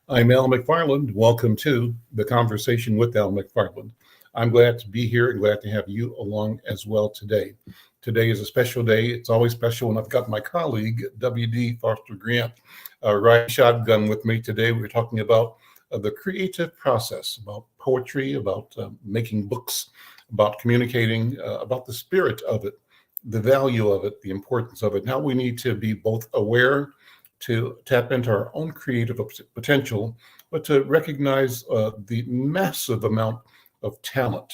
I'm Al McFarland. Welcome to the conversation with Al McFarland. I'm glad to be here and glad to have you along as well today. Today is a special day. It's always special when I've got my colleague, WD Foster Grant, riding shotgun with me today. We're talking about the creative process, about poetry, about making books, about communicating, about the spirit of it, the value of it, the importance of it, how we need to be both aware to tap into our own creative potential, but to recognize the massive amount of talent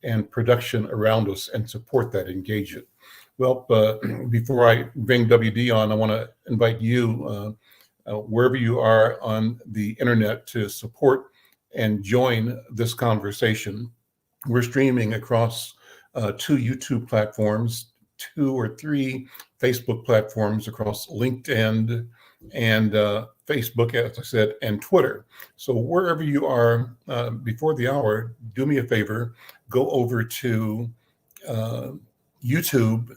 and production around us and support that, engage it. Well, before I bring WD on, I want to invite you, wherever you are on the internet, to support and join this conversation. We're streaming across two YouTube platforms, two or three Facebook platforms, across LinkedIn and Facebook, as I said, and Twitter. So wherever you are, before the hour, do me a favor, go over to uh, YouTube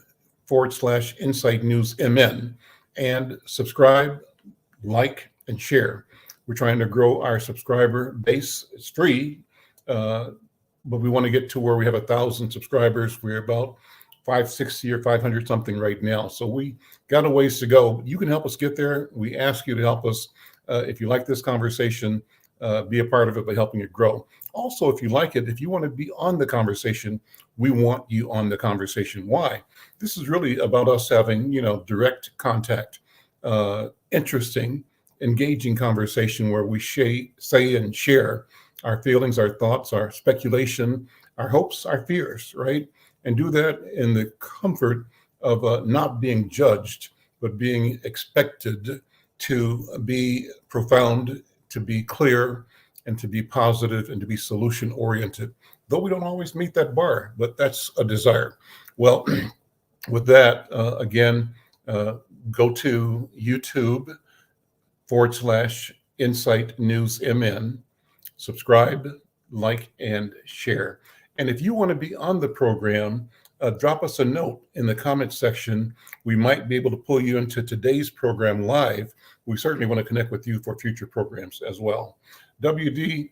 /Insight News MN and subscribe, like, and share. We're trying to grow our subscriber base. It's free, uh, but we want to get to where we have 1,000 subscribers. We're about 560 or 500 something right now. So we got a ways to go. You can help us get there. We ask you to help us. If you like this conversation, be a part of it by helping it grow. Also, if you like it, if you want to be on the conversation, we want you on the conversation. Why? This is really about us having, direct contact, interesting, engaging conversation where we say and share our feelings, our thoughts, our speculation, our hopes, our fears, right? And do that in the comfort of not being judged, but being expected to be profound, to be clear, and to be positive and to be solution oriented. Though we don't always meet that bar, but that's a desire. Well, with that, again, uh, go to YouTube /Insight News MN, subscribe, like, and share. And if you want to be on the program, drop us a note in the comments section. We might be able to pull you into today's program live. We certainly want to connect with you for future programs as well. WD,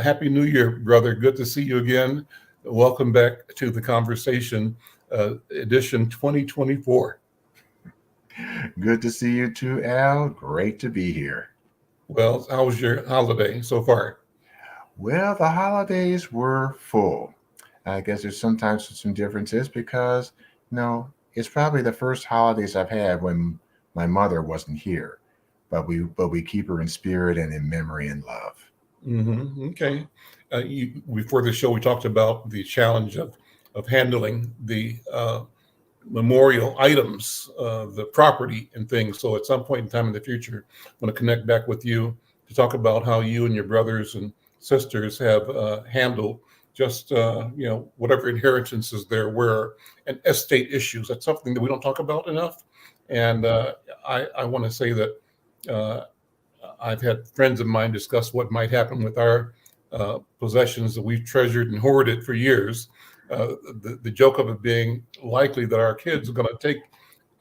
Happy New Year, brother. Good to see you again. Welcome back to the conversation, edition 2024. Good to see you too, Al. Great to be here. Well, how was your holiday so far? Well, the holidays were full. I guess there's sometimes some differences because, it's probably the first holidays I've had when my mother wasn't here, but we keep her in spirit and in memory and love. Okay. Before the show, we talked about the challenge of handling the memorial items, the property and things. So at some point in time in the future, I'm going to connect back with you to talk about how you and your brothers and sisters have handled just whatever inheritances there were and estate issues. That's something that we don't talk about enough. And I want to say that uh, I've had friends of mine discuss what might happen with our possessions that we've treasured and hoarded for years. The joke of it being likely that our kids are going to take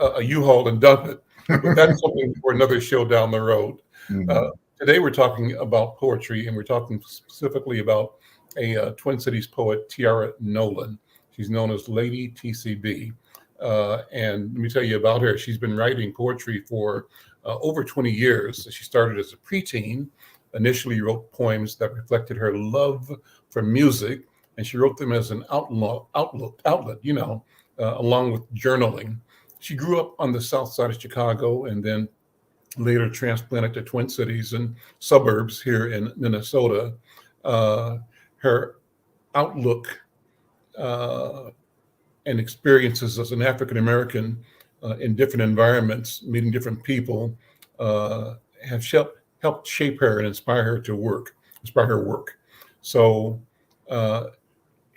a U-Haul and dump it, but that's something for another show down the road. Uh, Mhm. Today we're talking about poetry, and we're talking specifically about a Twin Cities poet, Tiara Nolen. She's known as Lady TCB. And let me tell you about her. She's been writing poetry for over 20 years. She started as a preteen, initially wrote poems that reflected her love for music, and she wrote them as an outlet, along with journaling. She grew up on the south side of Chicago and then later transplanted to Twin Cities and suburbs here in Minnesota. Uh, Her outlook uh, and experiences as an African American in different environments, meeting different people, uh, have helped shape her and inspire her work. So uh,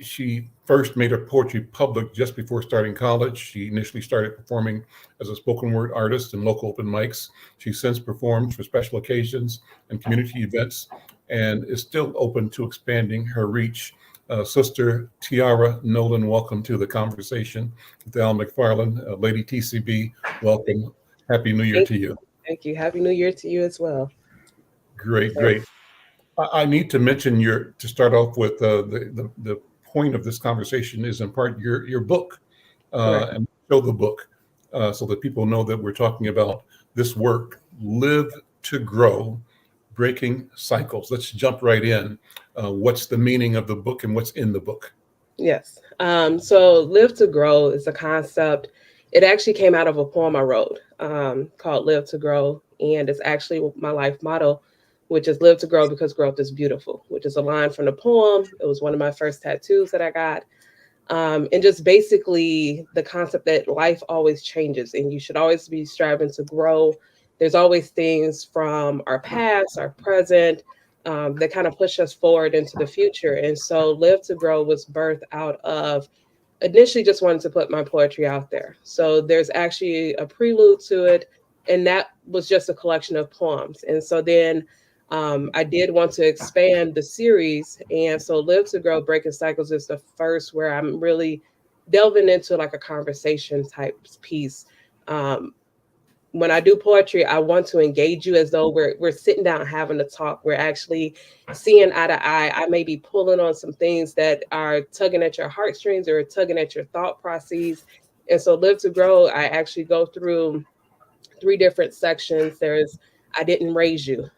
she first made her poetry public just before starting college. She initially started performing as a spoken word artist in local open mics. She's since performed for special occasions and community events and is still open to expanding her reach. Sister Tiara Nolen, welcome to the conversation with Al McFarland. Lady TCB, welcome. Happy New Year Thank to you. thank you. Happy New Year to you as well. Great, So, great. I need to mention to start off with the point of this conversation is in part your book, correct. and show the book so that people know that we're talking about this work, Live to Grow, Breaking Cycles. Let's jump right in. What's the meaning of the book and what's in the book? Yes. So Live to Grow is a concept. It actually came out of a poem I wrote called Live to Grow. And it's actually my life motto, which is Live to Grow because growth is beautiful, which is a line from the poem. It was one of my first tattoos that I got. And just basically the concept that life always changes and you should always be striving to grow. There's always things from our past, our present, that kind of push us forward into the future. And so Live to Grow was birthed out of initially just wanted to put my poetry out there. So there's actually a prelude to it, and that was just a collection of poems. And so then I did want to expand the series, and so Live to Grow Breaking Cycles is the first where I'm really delving into like a conversation type piece. Um, when I do poetry, I want to engage you as though we're sitting down having a talk. We're actually seeing eye to eye. I may be pulling on some things that are tugging at your heartstrings or tugging at your thought processes. And so Live to Grow, I actually go through three different sections. There's I didn't raise you,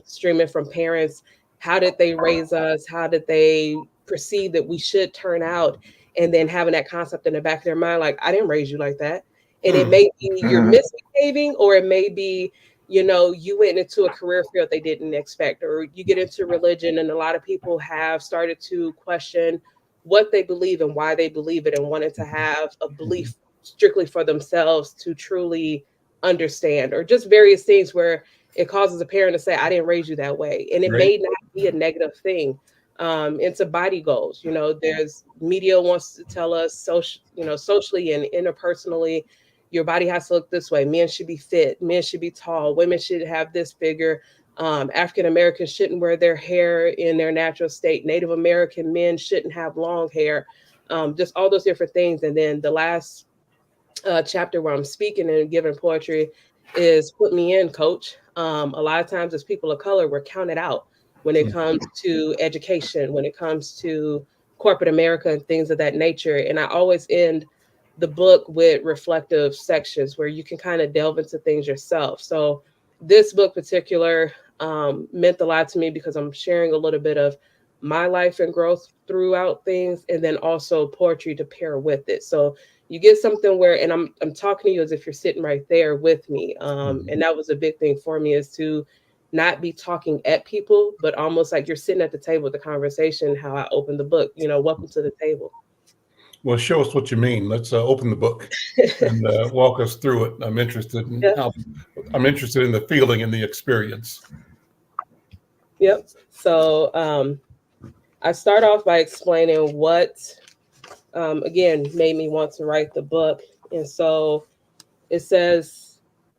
streaming from parents. How did they raise us? How did they perceive that we should turn out? And then having that concept in the back of their mind, like, I didn't raise you like that. And it Mm. may be you're misbehaving, or it may be, you went into a career field they didn't expect, or you get into religion, and a lot of people have started to question what they believe and why they believe it, and wanted to have a belief strictly for themselves to truly understand, or just various things where it causes a parent to say, I didn't raise you that way. And it Great. may not be a negative thing. Into body goals. There's media wants to tell us socially and interpersonally, your body has to look this way. Men should be fit, men should be tall, women should have this figure. African Americans shouldn't wear their hair in their natural state. Native American men shouldn't have long hair. Just all those different things. And then the last chapter where I'm speaking and giving poetry is Put Me In, Coach. A lot of times, as people of color, we're counted out when it comes to education, when it comes to corporate America and things of that nature. And I always end the book with reflective sections where you can kind of delve into things yourself. So this book particular meant a lot to me because I'm sharing a little bit of my life and growth throughout things, and then also poetry to pair with it. So you get something where, and I'm talking to you as if you're sitting right there with me. And that was a big thing for me, is to not be talking at people, but almost like you're sitting at the table with the conversation. How I opened the book, welcome to the table. Well, show us what you mean. Let's open the book and walk us through it. Yeah. I'm interested in the feeling and the experience. Yep. So I start off by explaining what, again, made me want to write the book. And so it says,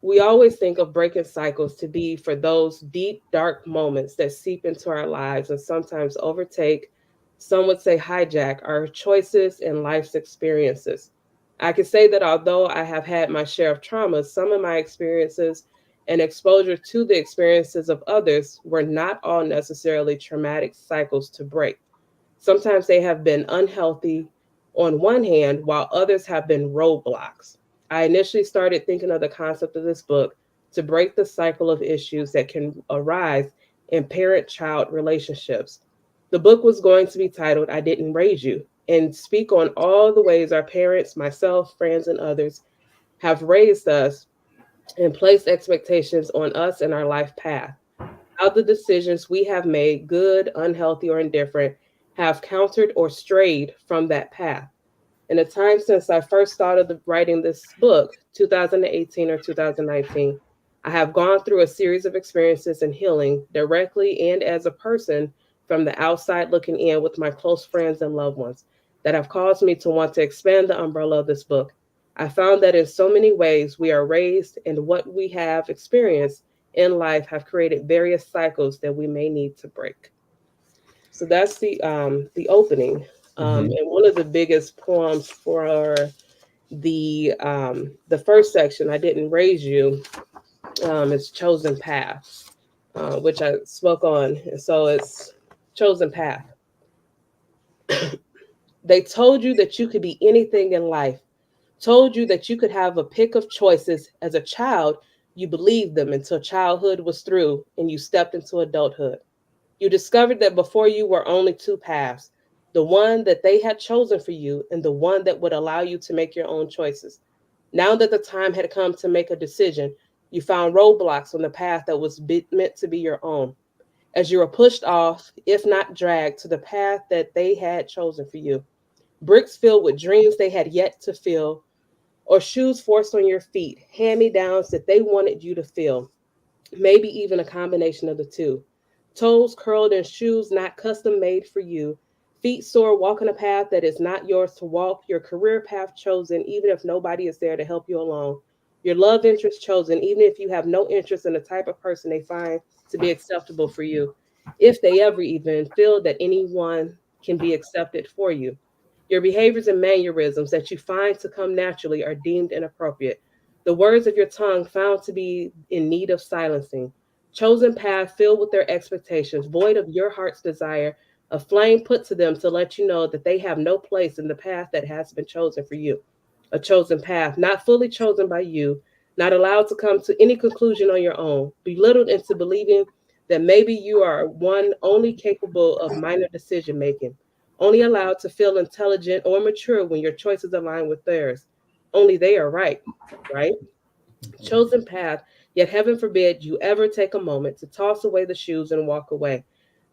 we always think of breaking cycles to be for those deep, dark moments that seep into our lives and sometimes overtake, some would say hijack, our choices and life's experiences. I can say that although I have had my share of trauma, some of my experiences and exposure to the experiences of others were not all necessarily traumatic cycles to break. Sometimes they have been unhealthy on one hand, while others have been roadblocks. I initially started thinking of the concept of this book to break the cycle of issues that can arise in parent child relationships. The book was going to be titled I Didn't Raise You, and speak on all the ways our parents, myself, friends, and others have raised us and placed expectations on us and our life path. How the decisions we have made, good, unhealthy, or indifferent, have countered or strayed from that path. In the time since I first started writing this book, 2018 or 2019, I have gone through a series of experiences in healing directly and as a person from the outside looking in with my close friends and loved ones that have caused me to want to expand the umbrella of this book. I found that in so many ways we are raised, and what we have experienced in life have created various cycles that we may need to break. So that's the opening. Mhm. And one of the biggest poems for the first section, I Didn't Raise You, is Chosen Path. which I spoke on. And so it's chosen path. They told you that you could be anything in life, told you that you could have a pick of choices. As a child, you believed them until childhood was through and you stepped into adulthood. You discovered that before you were only two paths, the one that they had chosen for you and the one that would allow you to make your own choices. Now that the time had come to make a decision, you found roadblocks on the path that was meant to be your own. As you were pushed off, if not dragged, to the path that they had chosen for you. Bricks filled with dreams they had yet to fill, or shoes forced on your feet, hand me downs that they wanted you to feel, maybe even a combination of the two. Toes curled in shoes not custom made for you, feet sore walking a path that is not yours to walk, your career path chosen, even if nobody is there to help you along. Your love interest chosen, even if you have no interest in the type of person they find to be acceptable for you, if they ever even feel that anyone can be accepted for you. Your behaviors and mannerisms that you find to come naturally are deemed inappropriate. The words of your tongue found to be in need of silencing. Chosen path filled with their expectations, void of your heart's desire, a flame put to them to let you know that they have no place in the path that has been chosen for you. A chosen path, not fully chosen by you, not allowed to come to any conclusion on your own, belittled into believing that maybe you are one only capable of minor decision making, only allowed to feel intelligent or mature when your choices align with theirs. Only they are right, right? Chosen path, yet heaven forbid you ever take a moment to toss away the shoes and walk away.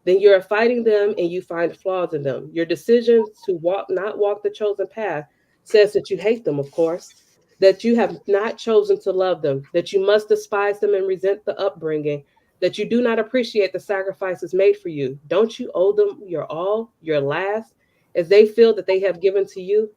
Then you are fighting them and you find flaws in them. Your decision to not walk the chosen path says that you hate them, of course, that you have not chosen to love them, that you must despise them and resent the upbringing, that you do not appreciate the sacrifices made for you. Don't you owe them your all, your last, as they feel that they have given to you?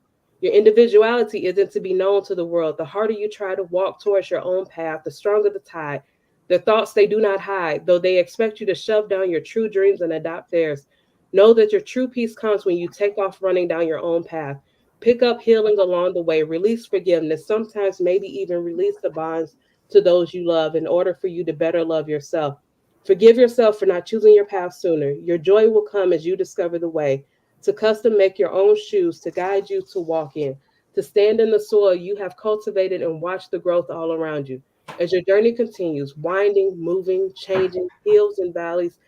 Your individuality isn't to be known to the world. The harder you try to walk towards your own path, the stronger the tide. The thoughts they do not hide, though they expect you to shove down your true dreams and adopt theirs. Know that your true peace comes when you take off running down your own path. Pick up healing along the way, release forgiveness, sometimes maybe even release the bonds to those you love in order for you to better love yourself. Forgive yourself for not choosing your path sooner. Your joy will come as you discover the way to custom make your own shoes to guide you to walk in, to stand in the soil you have cultivated and watch the growth all around you. As your journey continues, winding, moving, changing, hills and valleys,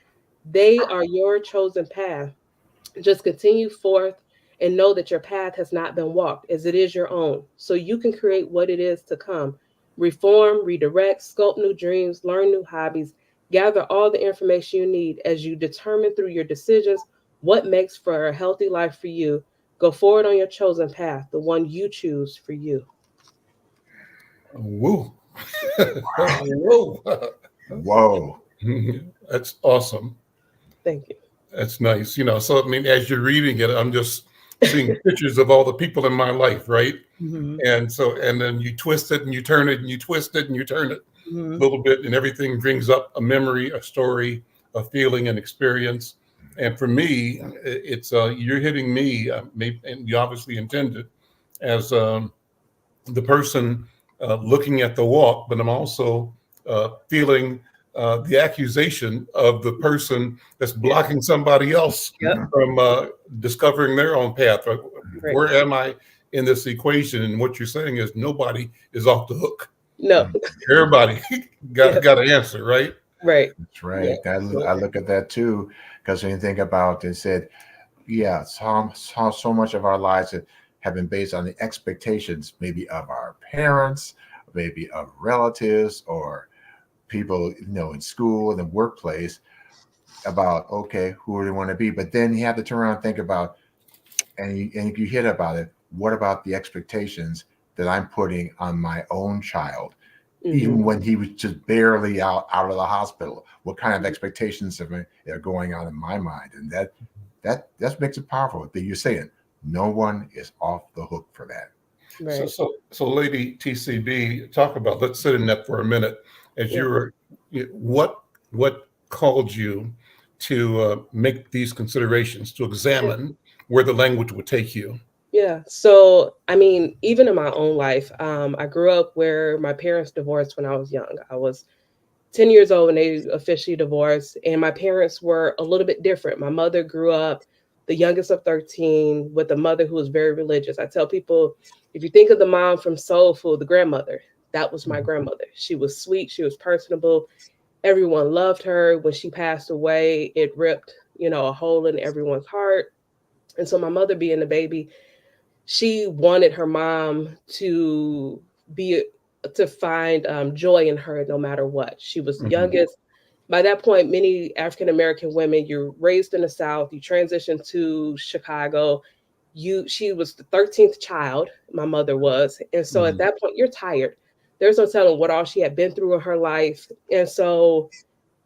they are your chosen path. Just continue forth and know that your path has not been walked as it is your own. So you can create what it is to come. Reform, redirect, sculpt new dreams, learn new hobbies, gather all the information you need as you determine through your decisions what makes for a healthy life for you. Go forward on your chosen path, the one you choose for you. Woo. Wow. Whoa. Whoa. That's awesome. Thank you. That's nice. So I mean, as you're reading it, I'm just seeing pictures of all the people in my life, right? Mm-hmm. And then you twist it and you turn it and you twist it and you turn it Mm-hmm. a little bit, and everything brings up a memory, a story, a feeling, an experience. And for me, it's you're hitting me, maybe, and you obviously intended as the person looking at the walk, but I'm also feeling the accusation of the person that's blocking somebody else Yep. from discovering their own path. Right? Right. Where am I in this equation? And what you're saying is nobody is off the hook. No. Everybody Yep. got an answer, right? Right. That's right. I look at that too, because when you think about it, said, yeah, so much of our lives have been based on the expectations, maybe of our parents, maybe of relatives, or people, in school and the workplace about, okay, who do they want to be? But then you have to turn around and think about, and you hit about it, what about the expectations that I'm putting on my own child? Even Mm-hmm. when he was just barely out of the hospital, what kind of expectations are going on in my mind? And that makes it powerful. That you're saying no one is off the hook for that. Right. So Lady TCB, talk about. Let's sit in that for a minute. As Yeah. you were, what called you to make these considerations, to examine where the language would take you? Yeah. So, I mean, even in my own life, I grew up where my parents divorced when I was young. I was 10 years old when they officially divorced. And my parents were a little bit different. My mother grew up the youngest of 13 with a mother who was very religious. I tell people, if you think of the mom from Soul Food, the grandmother, that was my grandmother. She was sweet. She was personable. Everyone loved her. When she passed away, it ripped, a hole in everyone's heart. And so my mother being the baby, she wanted her mom be to find joy in her no matter what. She was the youngest. By that point, many African American women, you're raised in the South, you transition to Chicago. She was the 13th child, my mother was. And so at that point, you're tired. There's no telling what all she had been through in her life. And so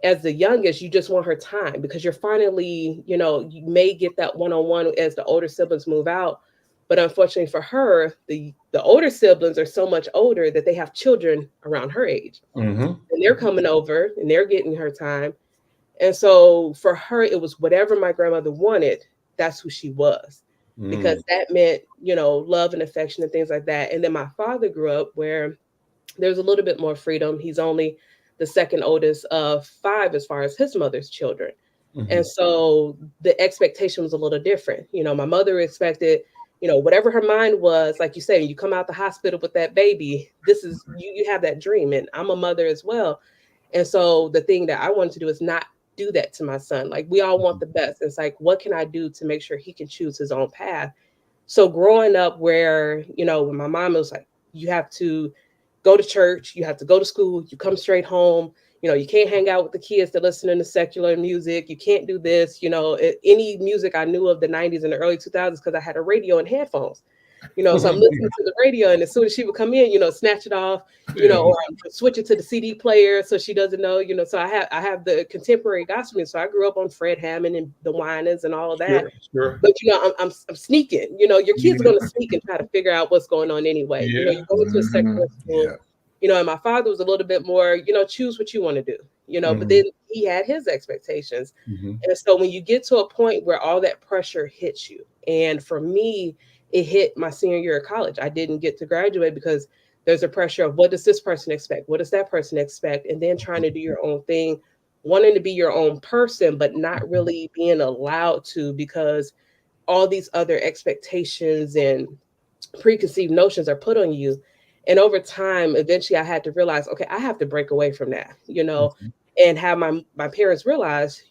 as the youngest, you just want her time because you're finally, you may get that one-on-one as the older siblings move out. But unfortunately for her, the older siblings are so much older that they have children around her age. And they're coming over and they're getting her time. And so for her, it was whatever my grandmother wanted, that's who she was. Because that meant, love and affection and things like that. And then my father grew up where there's a little bit more freedom. He's only the second oldest of 5 as far as his mother's children. And so the expectation was a little different. My mother expected, whatever her mind was, like you said, you come out the hospital with that baby, this is, you have that dream. And I'm a mother as well. And so the thing that I wanted to do is not do that to my son. Like we all want the best. It's like, what can I do to make sure he can choose his own path? So growing up where, when my mom was like, you have to go to church, you have to go to school, you come straight home, you can't hang out with the kids that listening to secular music, you can't do this, any music I knew of the 90s and the early 2000s because I had a radio and headphones. So I'm listening to the radio, and as soon as she would come in, snatch it off, or switch it to the CD player so she doesn't know, so I have the contemporary gospel music. So I grew up on Fred Hammond and the Winans and all of that. Sure. But I'm sneaking. Your kids are going to sneak and try to figure out what's going on anyway. You go into a secular school. And my father was a little bit more, choose what you want to do, but then he had his expectations. And so when you get to a point where all that pressure hits you, and for me, it hit my senior year of college. I didn't get to graduate because there's a pressure of what does this person expect? What does that person expect? And then trying to do your own thing, wanting to be your own person, but not really being allowed to because all these other expectations and preconceived notions are put on you. And over time, eventually I had to realize, okay, I have to break away from that, and have my parents realize,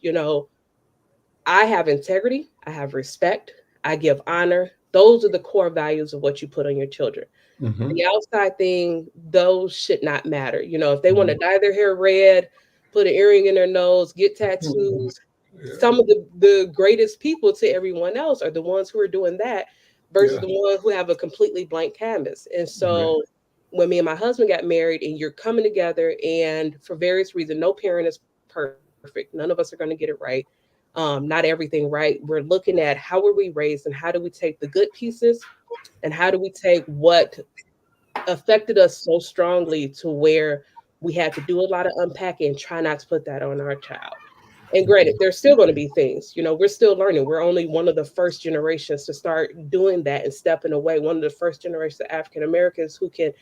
I have integrity, I have respect, I give honor. Those are the core values of what you put on your children. The outside thing, those should not matter. If they want to dye their hair red, put an earring in their nose, get tattoos, some of the greatest people to everyone else are the ones who are doing that versus the ones who have a completely blank canvas. And so when me and my husband got married and you're coming together and for various reasons, no parent is perfect. None of us are going to get it right. Not everything right. We're looking at how were we raised and how do we take the good pieces and how do we take what affected us so strongly to where we had to do a lot of unpacking and try not to put that on our child. And granted, there's still going to be things, we're still learning. We're only one of the first generations to start doing that and stepping away. One of the first generations of African Americans who can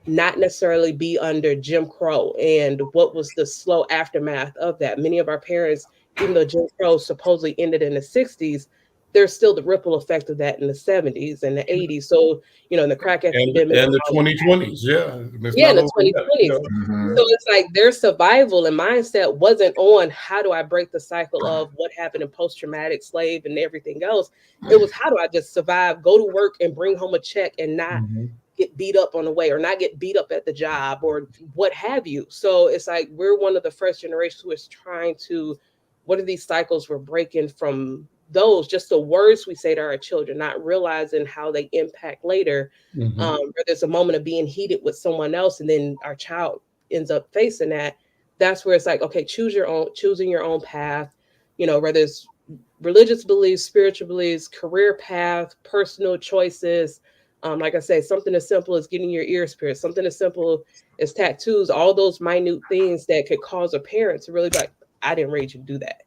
not necessarily be under Jim Crow and what was the slow aftermath of that. Many of our parents, even though Jim Crow supposedly ended in the 60s, there's still the ripple effect of that in the 70s and the 80s. So, in the crack epidemic. And the 2020s, in the 2020s. So it's like their survival and mindset wasn't on how do I break the cycle of what happened in post-traumatic slave and everything else. It was how do I just survive, go to work and bring home a check and not get beat up on the way or not get beat up at the job or what have you. So it's like we're one of the first generations who is trying to, what are these cycles we're breaking from those, just the words we say to our children, not realizing how they impact later. Where there's a moment of being heated with someone else and then our child ends up facing that. That's where it's like, okay, choosing your own path, whether it's religious beliefs, spiritual beliefs, career path, personal choices. Like I say, something as simple as getting your ears pierced, something as simple as tattoos, all those minute things that could cause a parent to really be like, I didn't raise you to do that,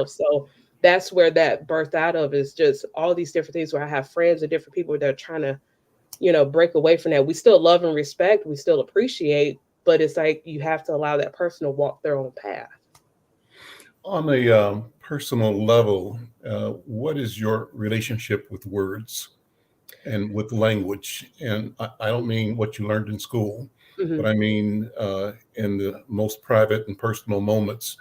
So that's where that birthed out of is just all these different things where I have friends and different people that are trying to, break away from that. We still love and respect, we still appreciate, but it's like you have to allow that person to walk their own path. On a personal level, what is your relationship with words and with language? And I don't mean what you learned in school, but Hmm. I mean in the most private and personal moments,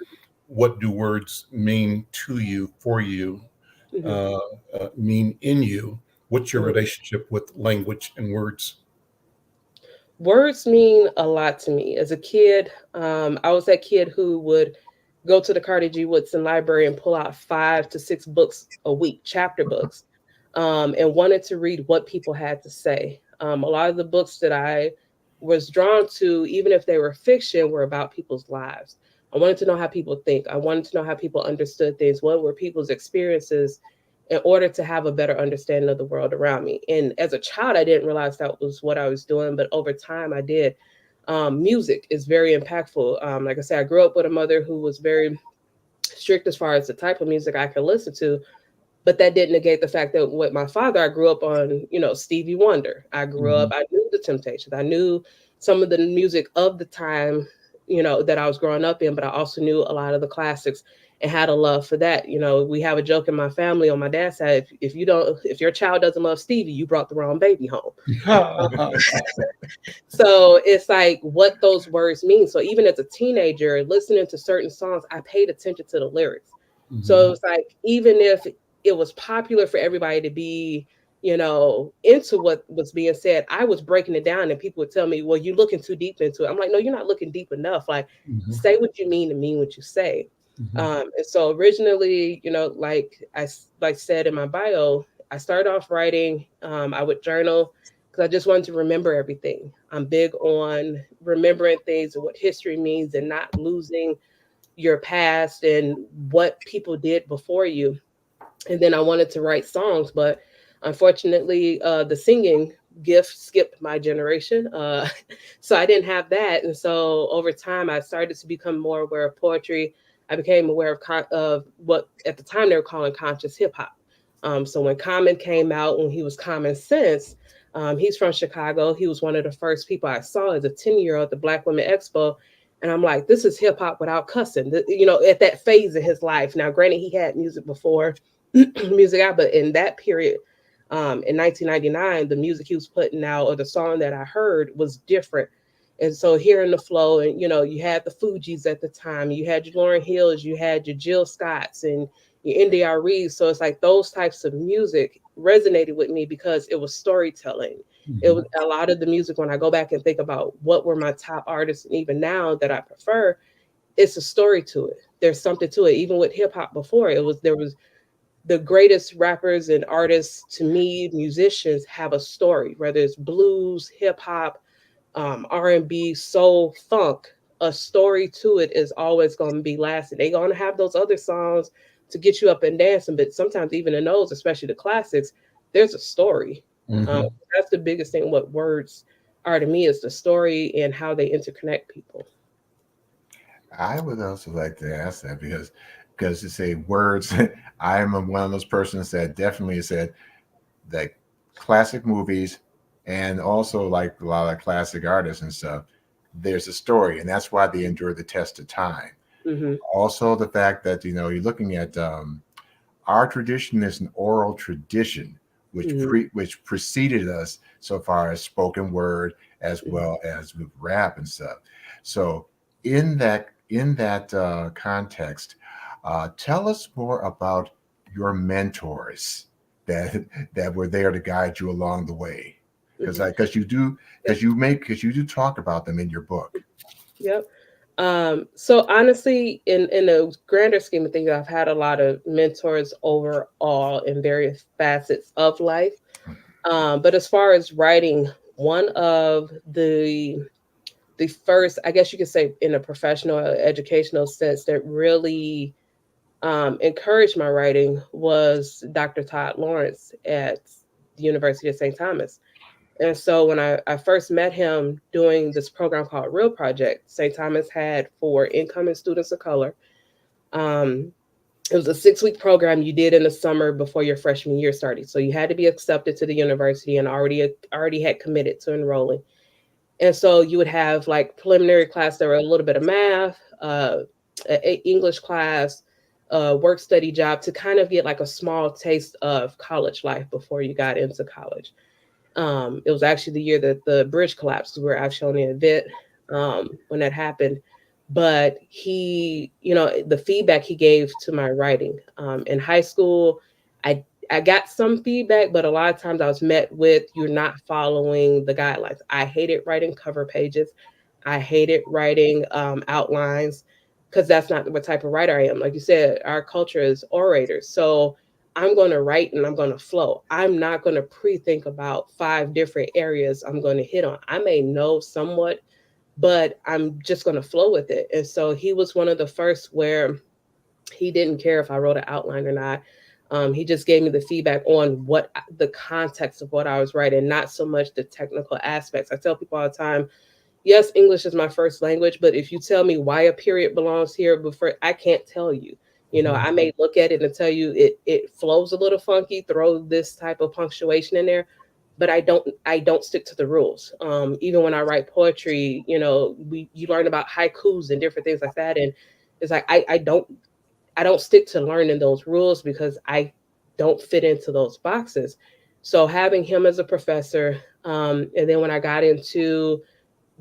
what do words mean to you, for you, Hmm. uh, mean in you? What's your Hmm. relationship with language and words? Words mean a lot to me. As a kid, I was that kid who would go to the Carter G. Woodson Library and pull out 5 to 6 books a week, chapter books, and wanted to read what people had to say. A lot of the books that I was drawn to, even if they were fiction, were about people's lives. I wanted to know how people think. I wanted to know how people understood things. What were people's experiences in order to have a better understanding of the world around me. And as a child, I didn't realize that was what I was doing, but over time, I did. Music is very impactful. Like I said, I grew up with a mother who was very strict as far as the type of music I could listen to, but that didn't negate the fact that with my father, I grew up on, Stevie Wonder. Mhm. I knew the Temptations. I knew some of the music of the time, that I was growing up in, but I also knew a lot of the classics and had a love for that. We have a joke in my family on my dad's side. If your child doesn't love Stevie, you brought the wrong baby home. So it's like what those words mean. So even as a teenager, listening to certain songs, I paid attention to the lyrics. So Mhm. it's like even if it was popular for everybody to be, into what was being said, I was breaking it down, and people would tell me, "Well, you're looking too deep into it." I'm like, "No, you're not looking deep enough. Like, Mhm. say what you mean and mean what you say." Mhm. And so originally, like like said in my bio, I started off writing. I would journal because I just wanted to remember everything. I'm big on remembering things and what history means and not losing your past and what people did before you. And then I wanted to write songs, but unfortunately, the singing gift skipped my generation. So I didn't have that. And so over time, I started to become more aware of poetry. I became aware of what at the time they were calling conscious hip hop. So when Common came out, when he was Common Sense, he's from Chicago. He was one of the first people I saw as a 10-year-old at the Black Women Expo. And I'm like, this is hip hop without cussing, at that phase of his life. Now, granted, he had music before music out, but in that period, in 1999, the music he was putting out or the song that I heard was different. And so hearing the flow, and you had the Fugees at the time, you had your Lauryn Hills, you had your Jill Scotts and your NDR Reeves. So it's like those types of music resonated with me because it was storytelling. It was Mhm. a lot of the music when I go back and think about what were my top artists, and even now that I prefer, it's a story to it. There's something to it. Even with hip hop before, there was the greatest rappers and artists to me, musicians have a story, whether it's blues, hip hop, R&B, soul, funk. A story to it is always going to be lasting. They're going to have those other songs to get you up and dancing, but sometimes even in those, especially the classics, there's a story. Um, Mhm. that's the biggest thing. What words are to me is the story and how they interconnect people. I would also like to ask that because to say words, I am one of those persons that definitely said that classic movies and also like a lot of classic artists and stuff, there's a story, and that's why they endure the test of time. Hmm. Also, the fact that you're looking at our tradition is an oral tradition, Hmm. which preceded us so far as spoken word as Hmm. well as with rap and stuff. So in that context, tell us more about your mentors that that were there to guide you along the way, because Hmm. you do talk about them in your book. Yep. So honestly, in the grander scheme of things, I've had a lot of mentors overall in various facets of life. But as far as writing, one of the first, I guess you could say, in a professional or educational sense, that really encouraged my writing was Dr. Todd Lawrence at the University of St. Thomas. And so when I first met him doing this program called Real Project, St. Thomas had for incoming students of color. Um, it was a 6-week program you did in the summer before your freshman year started. So you had to be accepted to the university and already had committed to enrolling. And so you would have like preliminary class, there were a little bit of math, English class, work study job to kind of get like a small taste of college life before you got into college. It was actually the year that the bridge collapsed. We were actually on the event when that happened. But he, the feedback he gave to my writing in high school, I I got some feedback, but a lot of times I was met with you're not following the guidelines. I hated writing cover pages. I hated writing outlines because that's not what type of writer I am. Like you said, our culture is orators. So I'm going to write and I'm going to flow. I'm not going to pre think about five different areas I'm going to hit on. I may know somewhat, but I'm just going to flow with it. And so he was one of the first where he didn't care if I wrote an outline or not. He just gave me the feedback on what the context of what I was writing, not so much the technical aspects. I tell people all the time, yes, English is my first language, but if you tell me why a period belongs here before, I can't tell you. I may look at it and tell you it flows a little funky, throw this type of punctuation in there, but I don't stick to the rules. Even when I write poetry, you learn about haikus and different things like that, and it's like I don't stick to learning those rules because I don't fit into those boxes. So having him as a professor, and then when I got into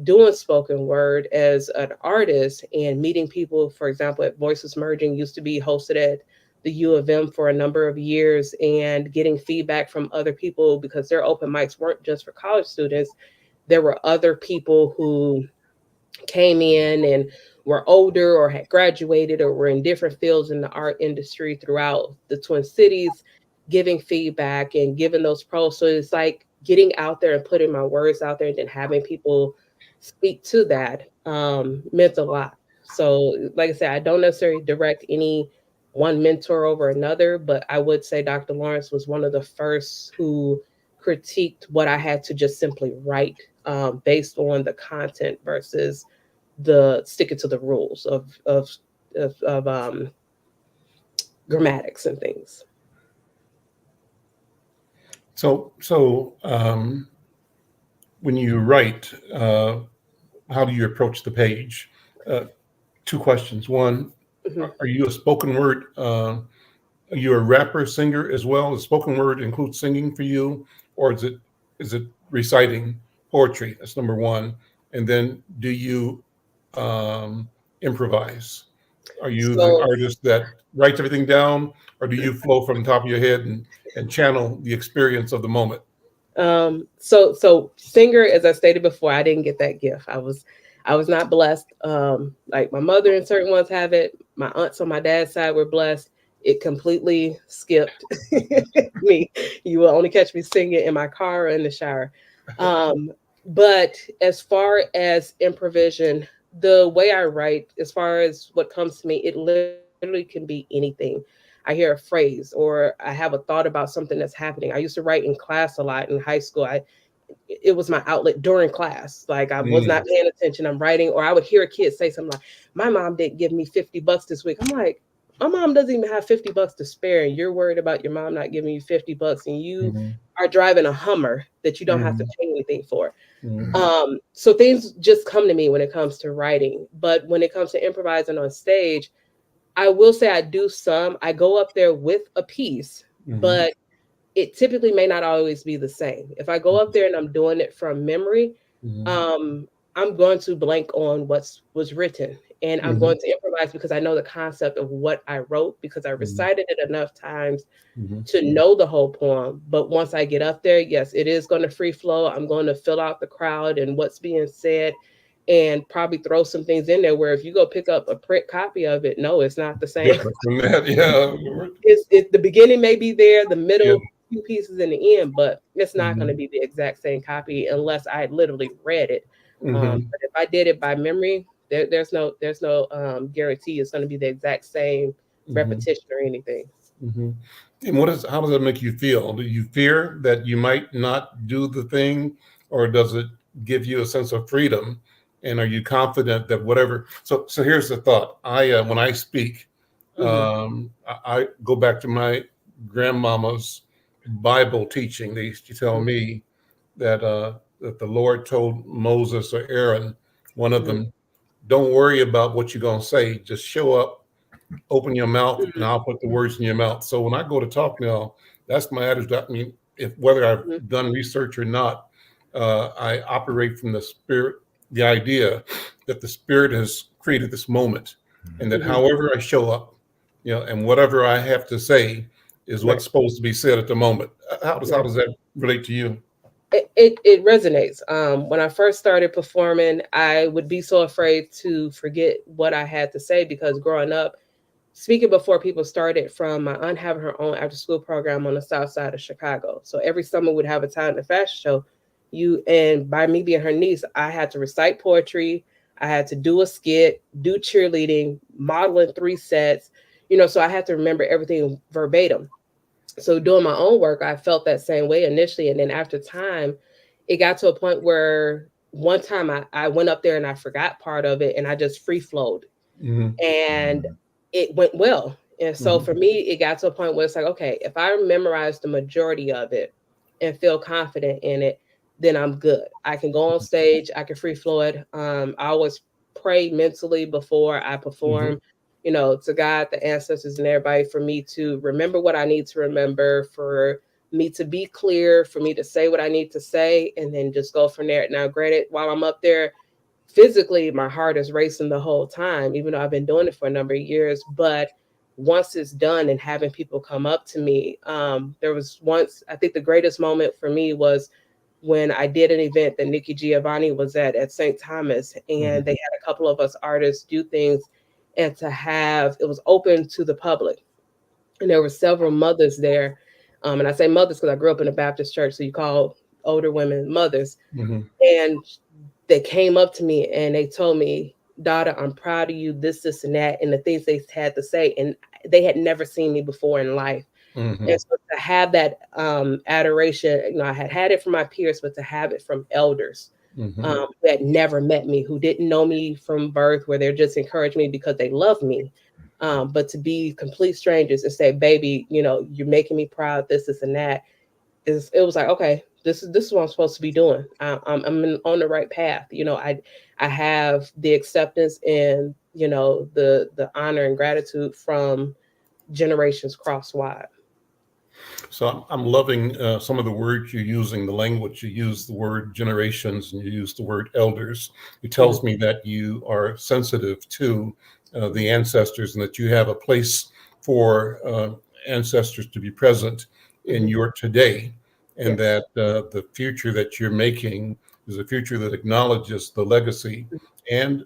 doing spoken word as an artist and meeting people, for example, at Voices Merging, used to be hosted at the U of M for a number of years, and getting feedback from other people because their open mics weren't just for college students. There were other people who came in and were older or had graduated or were in different fields in the art industry throughout the Twin Cities, giving feedback and giving those pros. So it's like getting out there and putting my words out there and then having people speak to that meant a lot. So, like I said, I don't necessarily direct any one mentor over another, but I would say Dr. Lawrence was one of the first who critiqued what I had to just simply write based on the content versus the sticking to the rules of grammatics and things. So when you write, how do you approach the page? Uh, Two questions. One, Mhm. are you a spoken word? Are you a rapper, singer as well? Does spoken word include singing for you, or is it reciting poetry? That's number one. And then, do you um, improvise? Are you the So, artist that writes everything down, or do you flow from the top of your head and channel the experience of the moment? so singer, as I stated before, I didn't get that gift. I was not blessed. Like my mother and certain ones have it. My aunts on my dad's side were blessed. It completely skipped me. You will only catch me singing in my car or in the shower. Um, but as far as improvisation, the way I write, as far as what comes to me, it literally can be anything. I hear a phrase or I have a thought about something that's happening. I used to write in class a lot in high school. It was my outlet during class. Like I was not Mm, paying attention. I'm writing, or I would hear a kid say something like, "My mom didn't give me $50 this week." I'm like, my mom doesn't even have $50 to spare, and you're worried about your mom not giving you $50, and you Mhm, are driving a Hummer that you don't have to mhm, pay anything for. mm, So things just come to me when it comes to writing, but when it comes to improvising on stage, I will say I do some. I go up there with a piece, mhm, but it typically may not always be the same. If I go up there and I'm doing it from memory, mhm, um, I'm going to blank on was written, and I'm mhm, going to improvise because I know the concept of what I wrote because I mhm, recited it enough times mhm. to know the whole poem. But once I get up there, yes, it is going to free flow. I'm going to fill out the crowd and what's being said and probably throw some things in there where if you go pick up a print copy of it, no, it's not the same. Different from that, yeah. The beginning may be there, the Yeah. middle, few pieces in the end, but it's not going to Mhm, be the exact same copy unless I literally read it. mhm, But if I did it by memory, there's no guarantee it's going to be the exact same mhm, repetition or anything. mhm. And how does that make you feel? Do you fear that you might not do the thing, or does it give you a sense of freedom? And are you confident that whatever? So here's the thought. When I speak, Hmm. I go back to my grandmama's Bible teaching. They used to tell me that that the Lord told Moses or Aaron, one of Mhm. them, don't worry about what you're going to say. Just show up, open your mouth, and I'll put the words in your mouth. So when I go to talk now, that's my attitude. I mean, if whether I've Mhm. done research or not, I operate from the spirit, the idea that the spirit has created this moment, and that Mhm. however I show up, and whatever I have to say is Right. what's supposed to be said at the moment. How Right. does that relate to you? It resonates. When I first started performing, I would be so afraid to forget what I had to say because growing up, speaking before people started, from my aunt having her own after school program on the Southside of Chicago. So every summer we'd have a talent and fashion show. And by me being her niece, I had to recite poetry. I had to do a skit, do cheerleading, model in 3 sets. So I had to remember everything verbatim. So doing my own work, I felt that same way initially. And then after time, it got to a point where one time I went up there and I forgot part of it and I just free flowed. Hmm. And it went well. And so Hmm. for me, it got to a point where it's like, okay, if I memorize the majority of it and feel confident in it, then I'm good. I can go on stage, I can free flow it. I always pray mentally before I Hmm. perform, to God, the ancestors, and everybody, for me to remember what I need to remember, for me to be clear, for me to say what I need to say, and then just go from there. Now, granted, while I'm up there, physically my heart is racing the whole time, even though I've been doing it for a number of years. But once it's done and having people come up to me, there was once, I think the greatest moment for me was when I did an event that Nikki Giovanni was at St. Thomas, Hmm. and they had a couple of us artists do things, and to have it was open to the public, and there were several mothers there. And I say mothers because I grew up in a Baptist church, so you call older women mothers. Hmm. And they came up to me and they told me, daughter, I'm proud of you, this, and that, and the things they had to say. And they had never seen me before in life. Hmm. And so to have that adoration, I had it from my peers, but to have it from elders Hmm. who had never met me, who didn't know me from birth, where they're just encouraged me because they love me. But to be complete strangers and say, baby, you're making me proud, this, and that, it was like, okay, this is what I'm supposed to be doing. On the right path. I have the acceptance and the honor and gratitude from generations cross wide. So I'm loving some of the words you're using, the language you use, the word generations, and you use the word elders. It tells Mhm. me that you are sensitive to the ancestors and that you have a place for ancestors to be present in Mhm. your today, and Yes. that the future that you're making is a future that acknowledges the legacy and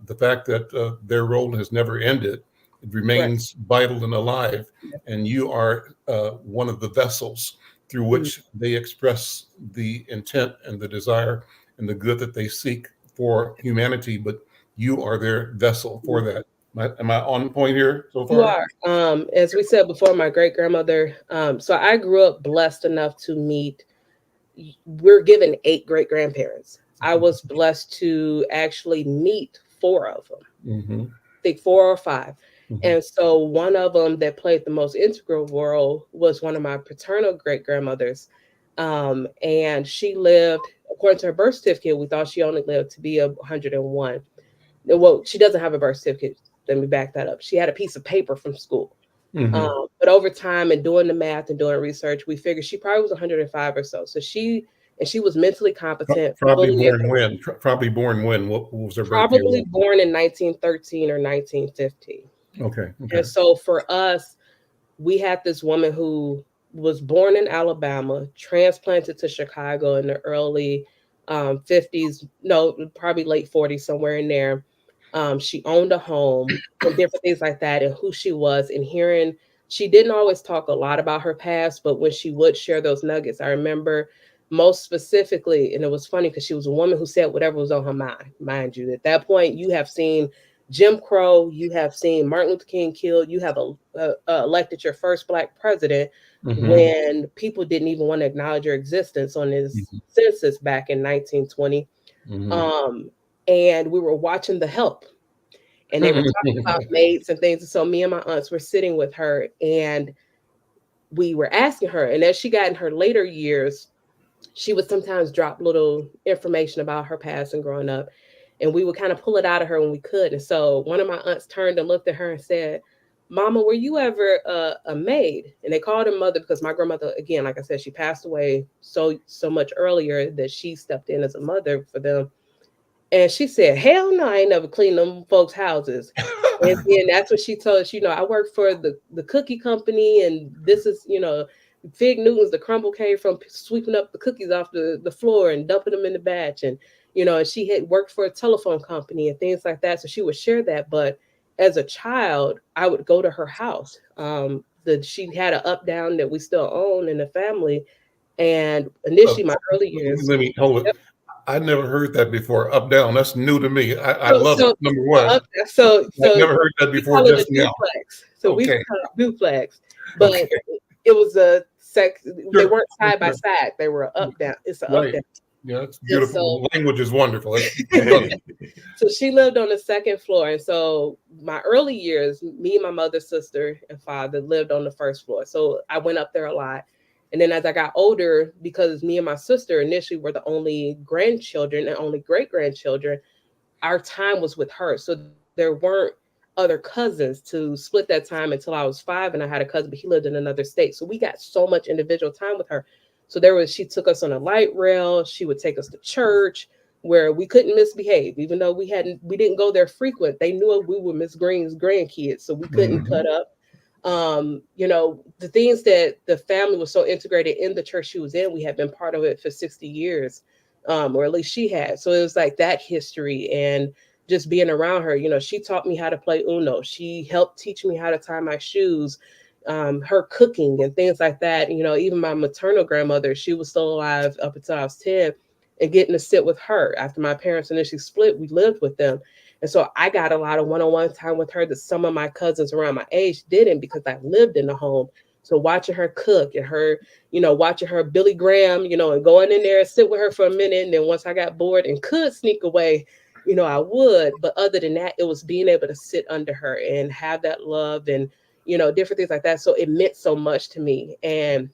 the fact that their role has never ended. It Right. remains vital and alive, Yeah. and you are one of the vessels through Mhm. which they express the intent and the desire and the good that they seek for humanity. But you are their vessel for Mhm. that. Am I on point here so You far? are. As we said before, my great grandmother. So I grew up blessed enough to meet. We're given 8 great grandparents. I was blessed to actually meet 4 of them. Hmm. Think 4 or 5. Hmm. And so one of them that played the most integral role was one of my paternal great grandmothers. And she lived, according to her birth certificate, we thought she only lived to be 101. Well, she doesn't have a birth certificate. Let me back that up. She had a piece of paper from school. Hmm. But over time and doing the math and doing research, we figured she probably was 105 or so. She was mentally competent, Probably fully born when? Probably born when? What was her birth year? probably born in 1913 or 1915. Okay. Okay. And so for us, we had this woman who was born in Alabama, transplanted to Chicago in the early 50s, no, probably late 40s, somewhere in there. She owned a home and different things like that, and who she was, and hearing she didn't always talk a lot about her past, but when she would share those nuggets, I remember most specifically, and it was funny because she was a woman who said whatever was on her mind. Mind you, at that point, you have seen Jim Crow, you have seen Martin Luther King killed, you have elected your first Black president Hmm. when people didn't even want to acknowledge your existence on his Hmm. census back in 1920. Hmm. Um, and we were watching The Help, and they were talking about mates and things. And so me and my aunts were sitting with her, and we were asking her. And as she got in her later years, she would sometimes drop little information about her past and growing up, and we would kind of pull it out of her when we could. And so one of my aunts turned and looked at her and said, "Mama, were you ever a maid?" And they called her mother because my grandmother, again, like I said, she passed away so much earlier that she stepped in as a mother for them. And she said, "Hell no, I ain't never cleaned them folks' houses." And then that's what she told us, I work for the cookie company, and this is, Fig Newtons, the crumble came from sweeping up the cookies off the floor and dumping them in the batch. And, and she had worked for a telephone company and things like that. So she would share that. But as a child, I would go to her house. She had an up down that we still own in the family. And initially, my early years. Let me hold it. Yep. I never heard that before. Up down. That's new to me. I So, love it. so, Number one. so, I've so never heard that we before call it a just now. duplex. So we Okay. call it duplex, but Okay. it was a sex. They Sure. weren't side by Sure. side. They were up down. It's an up Right. down. Yeah, it's And beautiful. so, Language is wonderful. I love it. so she lived on the second floor, and so my early years, me and my mother, sister, and father lived on the first floor. So I went up there a lot. And then as I got older, because me and my sister initially were the only grandchildren and only great grandchildren, our time was with her. So there weren't other cousins to split that time until I was 5. And I had a cousin, but he lived in another state. So we got so much individual time with her. So she took us on a light rail. She would take us to church where we couldn't misbehave, even though we didn't go there frequent. They knew we were Miss Green's grandkids, so we couldn't Mhm. cut up. The things that the family was so integrated in the church she was in, we had been part of it for 60 years, or at least she had. So it was like that history and just being around her. She taught me how to play Uno. She helped teach me how to tie my shoes. Her cooking and things like that. Even my maternal grandmother, she was still alive up until I was 10, and getting to sit with her after my parents initially split, we lived with them. And so I got a lot of one-on-one time with her that some of my cousins around my age didn't, because I lived in the home. So watching her cook and her, watching her Billy Graham, and going in there and sit with her for a minute. And then once I got bored and could sneak away, I would. But other than that, it was being able to sit under her and have that love and, different things like that. So it meant so much to me. And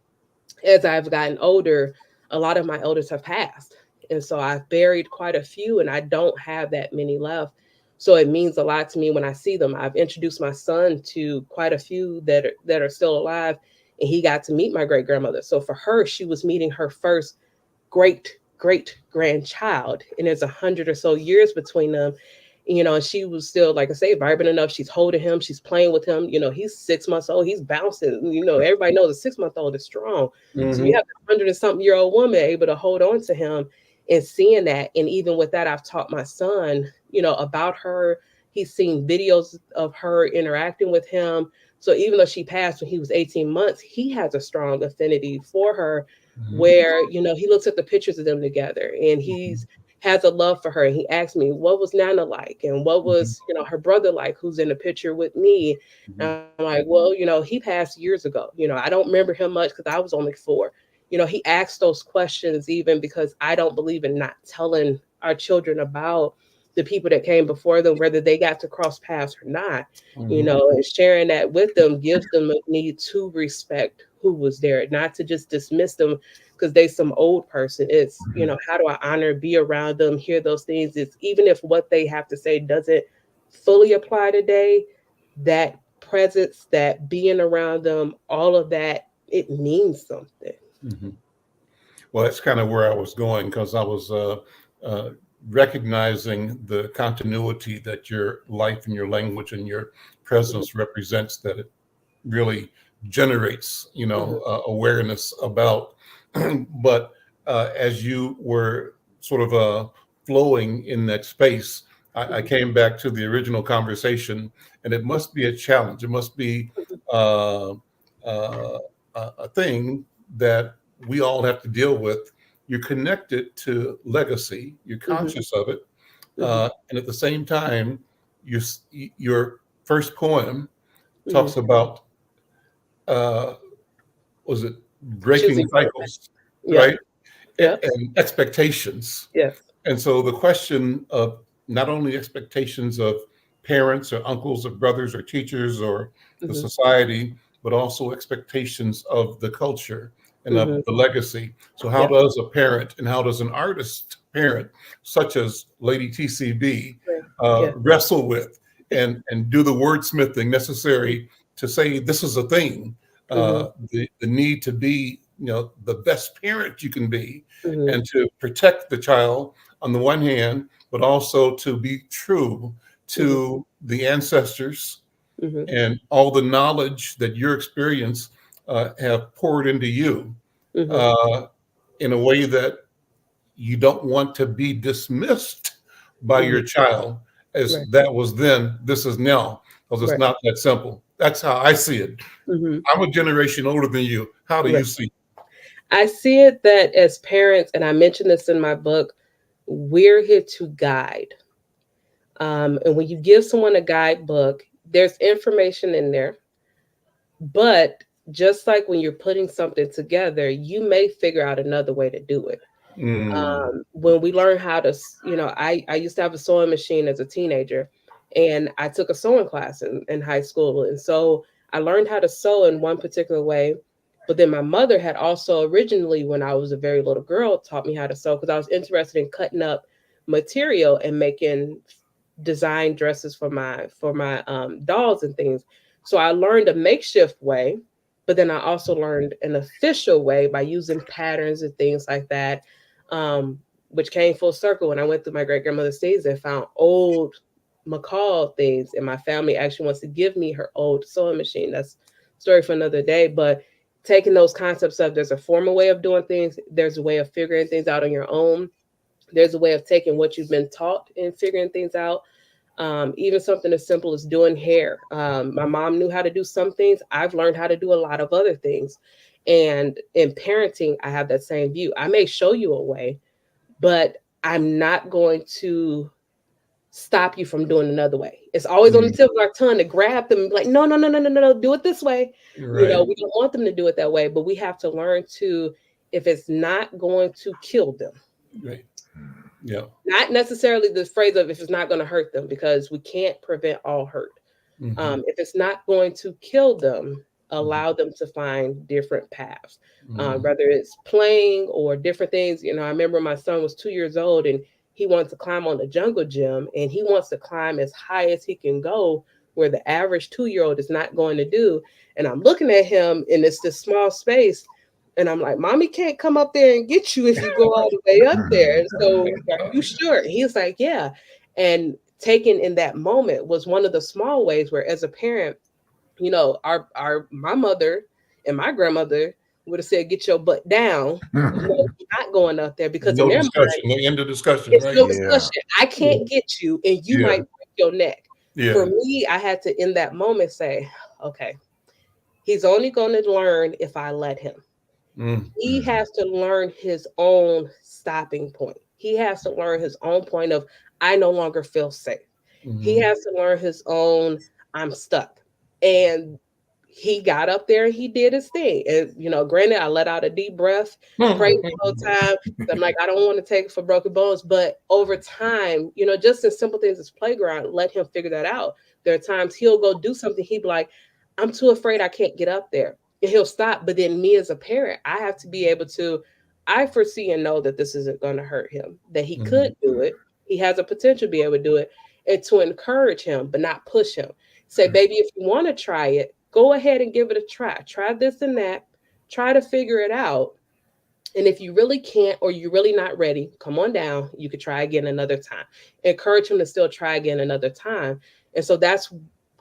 as I've gotten older, a lot of my elders have passed. And so I've buried quite a few, and I don't have that many left. So it means a lot to me when I see them. I've introduced my son to quite a few that are still alive, and he got to meet my great grandmother. So for her, she was meeting her first great grandchild, and there's 100 or so years between them. And she was still, like I say, vibrant enough. She's holding him, she's playing with him. He's 6 months old, he's bouncing. Everybody knows a 6-month-old is strong. So you Mhm. have a 100 and something year old woman able to hold on to him and seeing that. And even with that, I've taught my son, about her. He's seen videos of her interacting with him. So even though she passed when he was 18 months, he has a strong affinity for her, Mhm. where, he looks at the pictures of them together and he's has a love for her. And he asked me, what was Nana like? And what Mhm. was, her brother like, who's in the picture with me? Mhm. And I'm like, well, he passed years ago. I don't remember him much because I was only 4. He asked those questions even because I don't believe in not telling our children about the people that came before them, whether they got to cross paths or not, Mhm. and sharing that with them gives them a need to respect who was there, not to just dismiss them because they some old person. It's, how do I honor, be around them, hear those things? It's even if what they have to say doesn't fully apply today, that presence, that being around them, all of that, it means something. Mhm. Well, that's kind of where I was going because I was uh, recognizing the continuity that your life and your language and your Mhm, presence represents, that it really generates, mhm, awareness about. But as you were sort of flowing in that space, I mhm, came back to the original conversation, and it must be a challenge. It must be mhm, uh, a thing that we all have to deal with. You're connected to legacy. You're mhm, conscious of it, mhm, and at the same time, your first poem mhm. talks about uh, was it breaking Choosing joy. cycles, Yeah. right? Yep. And expectations. Yes. And so the question of not only expectations of parents or uncles or brothers or teachers or the Mhm, society, but also expectations of the culture. and of the legacy. So how Yeah. does a parent and how does an artist parent, such as Lady TCB, Yeah. wrestle with and do the wordsmithing necessary to say this is a thing, the need to be, you know, the best parent you can be, and to protect the child on the one hand, but also to be true to the ancestors and all the knowledge that your experience have poured into you in a way that you don't want to be dismissed by your child as Right. that was then, this is now, because it's Right. not that simple. That's how I see it. I'm a generation older than you. How do you see it? I see it that as parents, and I mentioned this in my book, we're here to guide. And when you give someone a guidebook, there's information in there. But just like when you're putting something together, you may figure out another way to do it. When we learn how to, you know, I used to have a sewing machine as a teenager, and I took a sewing class in high school. And so I learned how to sew in one particular way. But then my mother had also originally, when I was a very little girl, taught me how to sew because I was interested in cutting up material and making design dresses for my dolls and things. So I learned a makeshift way, but then I also learned an official way by using patterns and things like that, which came full circle when I went through my great grandmother's days and found old McCall things, and my family actually wants to give me her old sewing machine. That's a story for another day. But taking those concepts of there's a formal way of doing things, there's a way of figuring things out on your own. There's a way of taking what you've been taught and figuring things out. Even something as simple as doing hair. My mom knew how to do some things. I've learned how to do a lot of other things. And in parenting, I have that same view. I may show you a way, but I'm not going to stop you from doing another way. It's always on the tip of our tongue to grab them and be like, no, no, no, no, no, no, no, do it this way. Right. You know, we don't want them to do it that way, but we have to learn to, if it's not going to kill them. Right. Yeah. Not necessarily the phrase of if it's not going to hurt them, because we can't prevent all hurt. If it's not going to kill them, allow them to find different paths, whether it's playing or different things. You know, I remember my son was 2 years old and he wants to climb on the jungle gym, and he wants to climb as high as he can go, where the average 2-year-old is not going to do. And I'm looking at him in this small space, and I'm like, mommy can't come up there and get you if you go all the way up there. So are you sure? He's like, yeah. And taken in that moment was one of the small ways where, as a parent, you know, my mother and my grandmother would have said, get your butt down. No, you're not going up there, because in No their discussion. mind, No end of discussion, it's right? no discussion. I can't get you, and you Yeah. might break your neck. Yeah. For me, I had to, in that moment, say, okay, he's only going to learn if I let him. He has to learn his own stopping point. He has to learn his own point of, I no longer feel safe. He has to learn his own, I'm stuck. And he got up there and he did his thing. And, you know, granted, I let out a deep breath, prayed the whole time. I'm like, I don't want to take it for broken bones. But over time, you know, just as simple things as playground, let him figure that out. There are times he'll go do something. He'd be like, I'm too afraid, I can't get up there. And he'll stop. But then me as a parent, I have to be able to, I foresee and know that this isn't going to hurt him, that he could do it. He has a potential to be able to do it, and to encourage him, but not push him. Say, baby, if you want to try it, go ahead and give it a try. Try this and that. Try to figure it out. And if you really can't, or you're really not ready, come on down. You could try again another time. Encourage him to still try again another time. And so that's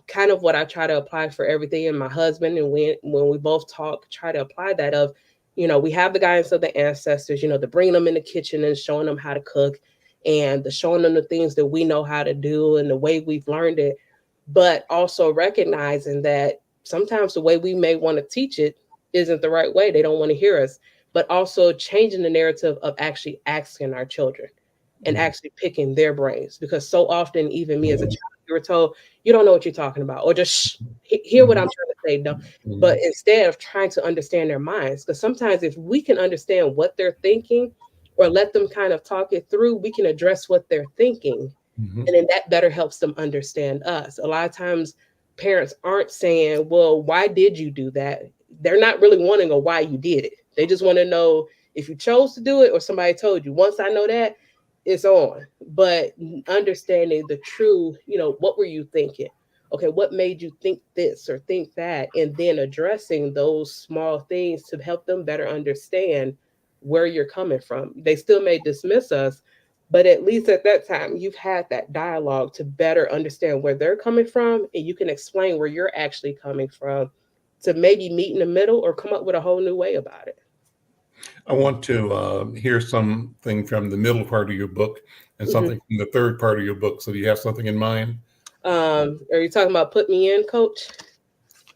kind of what I try to apply for everything. And my husband, and when we both talk, try to apply that of, you know, we have the guidance of the ancestors, you know, the bringing them in the kitchen and showing them how to cook, and the showing them the things that we know how to do and the way we've learned it. But also recognizing that sometimes the way we may want to teach it isn't the right way. They don't want to hear us. But also changing the narrative of actually asking our children and actually picking their brains. Because so often, even me as a child, you were told, you don't know what you're talking about, or just hear what I'm trying to say. No. But instead of trying to understand their minds, because sometimes if we can understand what they're thinking, or let them kind of talk it through, we can address what they're thinking. And then that better helps them understand us. A lot of times parents aren't saying, well, why did you do that? They're not really wanting a why you did it. They just want to know if you chose to do it or somebody told you. Once I know that, it's on. But understanding the true, what were you thinking? Okay, what made you think this or think that? And then addressing those small things to help them better understand where you're coming from. They still may dismiss us, but at least at that time, you've had that dialogue to better understand where they're coming from, and you can explain where you're actually coming from to maybe meet in the middle or come up with a whole new way about it. I want to hear something from the middle part of your book and Mm-hmm. something from the third part of your book. So do you have something in mind? Are you talking about put me in, coach?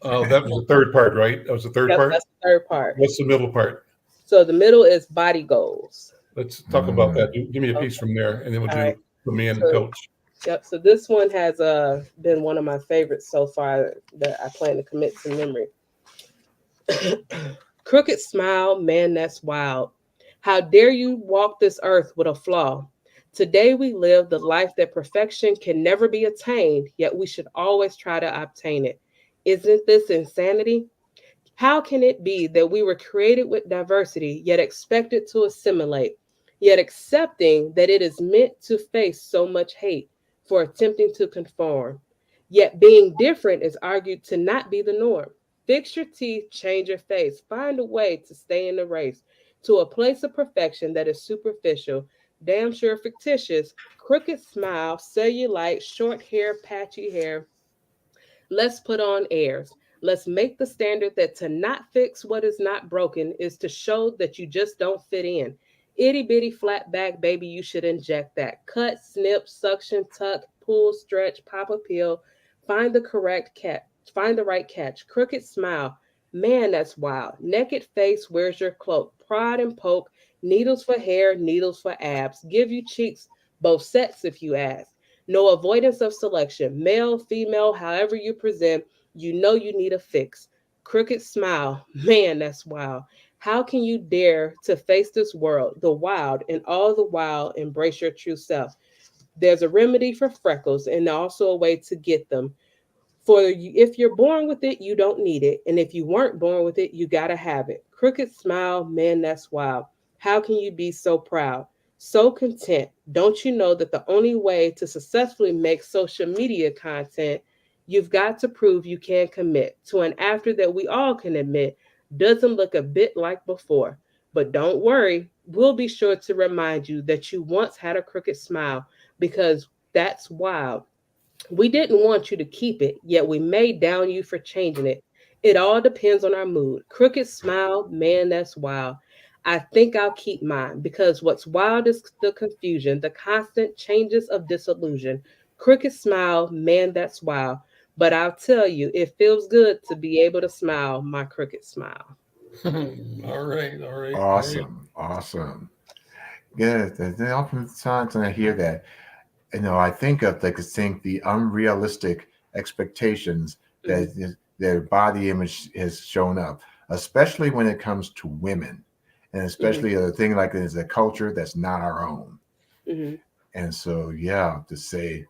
That was the third part, right? That was the third Yep, part? that's the third part. What's the middle part? So the middle is body goals. Let's talk about that. Give me a Okay. piece from there, and then we'll All right. do the man and So, coach. yep. So this one has been one of my favorites so far that I plan to commit to memory. Crooked smile, man, that's wild. How dare you walk this earth with a flaw? Today we live the life that perfection can never be attained, yet we should always try to obtain it. Isn't this insanity? How can it be that we were created with diversity, yet expected to assimilate, yet accepting that it is meant to face so much hate for attempting to conform? Yet being different is argued to not be the norm. Fix your teeth, change your face, find a way to stay in the race to a place of perfection that is superficial, damn sure fictitious, crooked smile, cellulite, short hair, patchy hair. Let's put on airs. Let's make the standard that to not fix what is not broken is to show that you just don't fit in. Itty bitty flat back, baby, you should inject that. Cut, snip, suction, tuck, pull, stretch, pop a pill. Find the correct catch. Find the right catch. Crooked smile. Man, that's wild. Naked face, where's your cloak? Prod and poke. Needles for hair, needles for abs. Give you cheeks, both sets if you ask. No avoidance of selection. Male, female, however you present, you know you need a fix. Crooked smile. Man, that's wild. How can you dare to face this world, the wild, and all the while embrace your true self? There's a remedy for freckles and also a way to get them. If you're born with it, you don't need it. And if you weren't born with it, you got to have it. Crooked smile, man, that's wild. How can you be so proud? So content. Don't you know that the only way to successfully make social media content, you've got to prove you can commit to an after that we all can admit doesn't look a bit like before. But don't worry, we'll be sure to remind you that you once had a crooked smile because that's wild. We didn't want you to keep it, yet we may down you for changing it. It all depends on our mood. Crooked smile, man, that's wild. I think I'll keep mine because what's wild is the confusion, the constant changes of disillusion. Crooked smile, man, that's wild. But I'll tell you, it feels good to be able to smile my crooked smile. All right, all right, all right. Awesome, awesome. Yeah, oftentimes when I hear that, I think the unrealistic expectations Mhm, that their body image has shown up, especially when it comes to women, and mhm, especially a thing like this, a culture that's not our own. mhm, And so, yeah, to say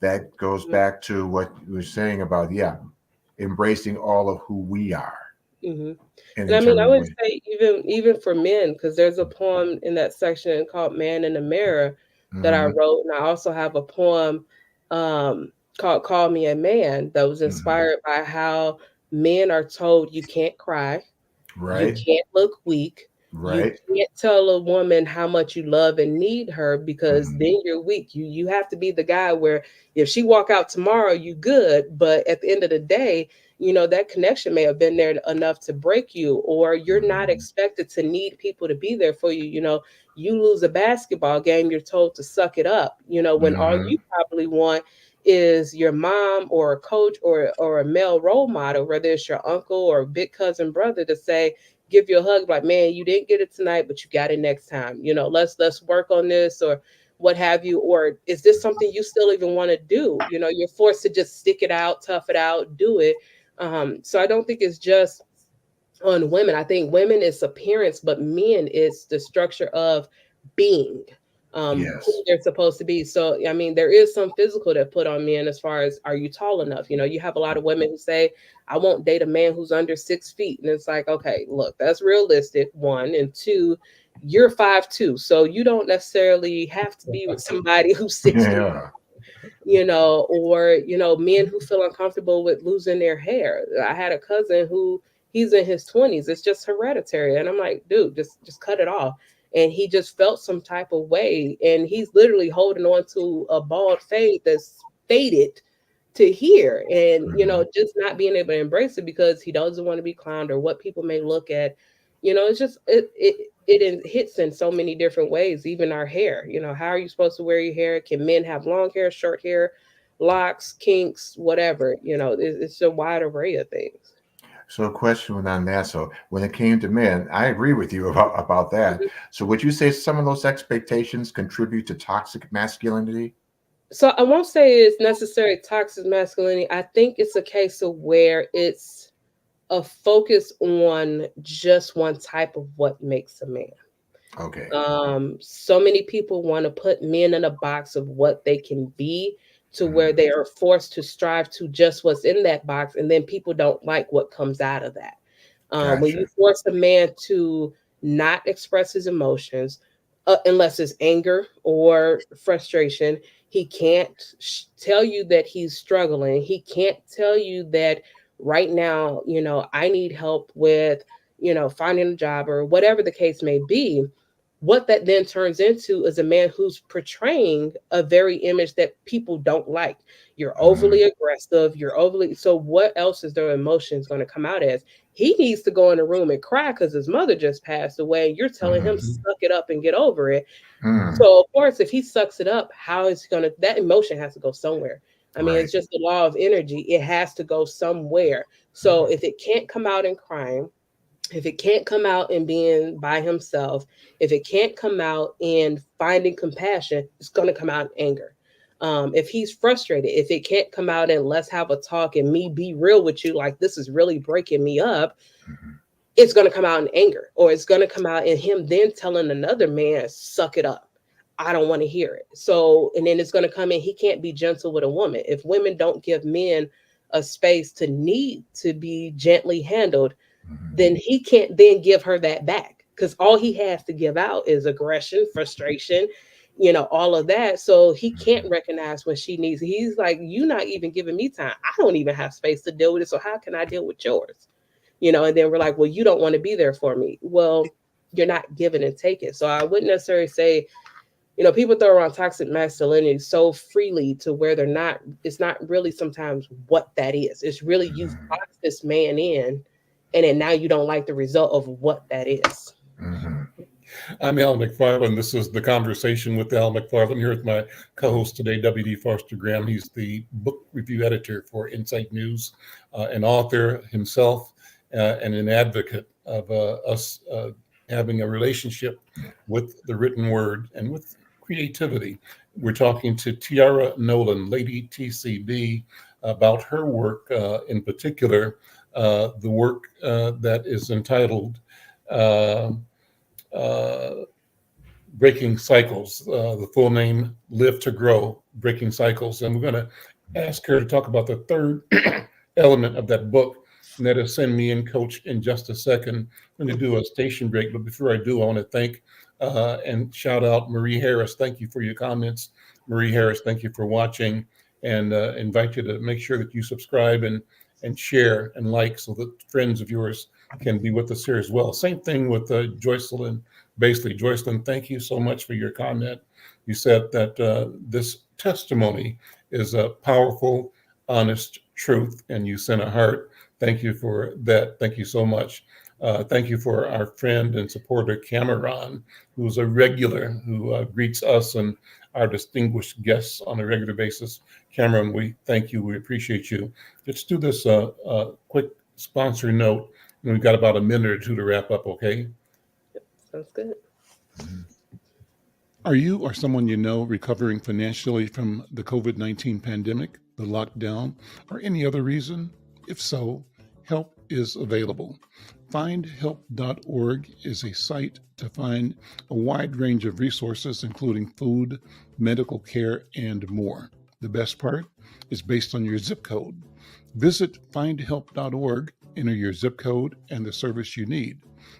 that goes mhm, back to what you were saying about, yeah, embracing all of who we are mhm. and And I mean, I determining would what. say even for men, because there's a poem in that section called "Man in the Mirror" that I Hmm. wrote, and I also have a poem called "Call Me a Man" that was Hmm. inspired by how men are told you can't cry, you Right, can't look weak. You right. can't tell a woman how much you love and need her because Hmm. then you're weak. You have to be the guy where if she walk out tomorrow, you good. But at the end of the day, that connection may have been there enough to break you, or you're not Hmm. expected to need people to be there for you. You lose a basketball game, you're told to suck it up. When all Hmm. you probably want is your mom or a coach or a male role model, whether it's your uncle or big cousin brother, to say, give you a hug, like, man, you didn't get it tonight, but you got it next time. Let's work on this or what have you. Or is this something you still even want to do? You're forced to just stick it out, tough it out, do it. So I don't think it's just on women. I think women is appearance, but men is the structure of being. who Yes. they're supposed to be. So, I mean, there is some physical that put on men as far as, are you tall enough? You know, you have a lot of women who say, I won't date a man who's under 6 feet. And it's like, okay, look, that's realistic, one. And two, you're 5'2". So you don't necessarily have to be with somebody who's 6 feet, Yeah. you know, or, you know, men who feel uncomfortable with losing their hair. I had a cousin who he's in his 20s. It's just hereditary. And I'm like, dude, just cut it off. And he just felt some type of way. And he's literally holding on to a bald fade that's faded to here. And, you Mhm. know, just not being able to embrace it because he doesn't want to be clowned or what people may look at. You know, it's just hits in so many different ways, even our hair. You know, how are you supposed to wear your hair? Can men have long hair, short hair, locks, kinks, whatever? You know, it's a wide array of things. So a question on that. So when it came to men, I agree with you about that. Mhm. So would you say some of those expectations contribute to toxic masculinity? So I won't say it's necessarily toxic masculinity. I think it's a case of where it's a focus on just one type of what makes a man. Okay. So many people want to put men in a box of what they can be, to where Mhm. they are forced to strive to just what's in that box, and then people don't like what comes out of that. When you Gotcha. force a man to not express his emotions, unless it's anger or frustration, he can't tell you that he's struggling. He can't tell you that right now, you know, I need help with, you know, finding a job or whatever the case may be. What that then turns into is a man who's portraying a very image that people don't like. You're overly Mhm. aggressive, you're overly, so what else is their emotions going to come out as? He needs to go in a room and cry because his mother just passed away. And you're telling him, Mhm. Mhm. suck it up and get over it. Mm. So, of course, if he sucks it up, how is he going to, that emotion has to go somewhere. I mean, Right. it's just the law of energy. It has to go somewhere. So, if it can't come out in crying, if it can't come out in being by himself, if it can't come out in finding compassion, it's going to come out in anger. If he's frustrated, if it can't come out in let's have a talk and me be real with you, like this is really breaking me up, Mhm. it's going to come out in anger, or it's going to come out in him then telling another man, suck it up. I don't want to hear it. So, and then it's going to come in, he can't be gentle with a woman. If women don't give men a space to need to be gently handled, Mhm. then he can't then give her that back because all he has to give out is aggression, frustration, you know, all of that. So he can't Mhm. recognize when she needs it. He's like, you're not even giving me time. I don't even have space to deal with it. So how can I deal with yours? You know, and then we're like, well, you don't want to be there for me. Well, you're not giving and taking. So I wouldn't necessarily say, you know, people throw around toxic masculinity so freely to where they're not, it's not really sometimes what that is. It's really you've Mhm. boxed this man in, and then now you don't like the result of what that is. Mhm. I'm Al McFarlane. This is the conversation with Al McFarlane here with my co-host today, W.D. Foster Graham. He's the book review editor for Insight News, an author himself, and an advocate of us having a relationship Yeah. with the written word and with creativity. We're talking to Tiara Nolen, Lady TCB, about her work, in particular, the work that is entitled uh, uh, Breaking Cycles, the full name, Live to Grow, Breaking Cycles. And we're going to ask her to talk about the third element of that book, and that is Send Me In, Coach, in just a second. I'm going to do a station break, but before I do, I want to thank and shout out Marie Harris. Thank you for your comments. Marie Harris, thank you for watching, and invite you to make sure that you subscribe and share and like so that friends of yours can be with us here as well. Same thing with Joycelyn Basically, Joycelyn, thank you so much for your comment. You said that this testimony is a powerful, honest truth, and you sent a heart. Thank you for that. Thank you so much. Thank you for our friend and supporter, Cameron, who's a regular, who greets us and our distinguished guests on a regular basis. Cameron, we thank you. We appreciate you. Let's do this quick sponsor note. And we've got about a minute or two to wrap up, okay? Sounds good. Mhm. Are you or someone you know recovering financially from the COVID-19 pandemic, the lockdown, or any other reason? If so, help is available. Findhelp.org is a site to find a wide range of resources, including food, medical care, and more. The best part is based on your zip code. Visit findhelp.org, enter your zip code and the service you need.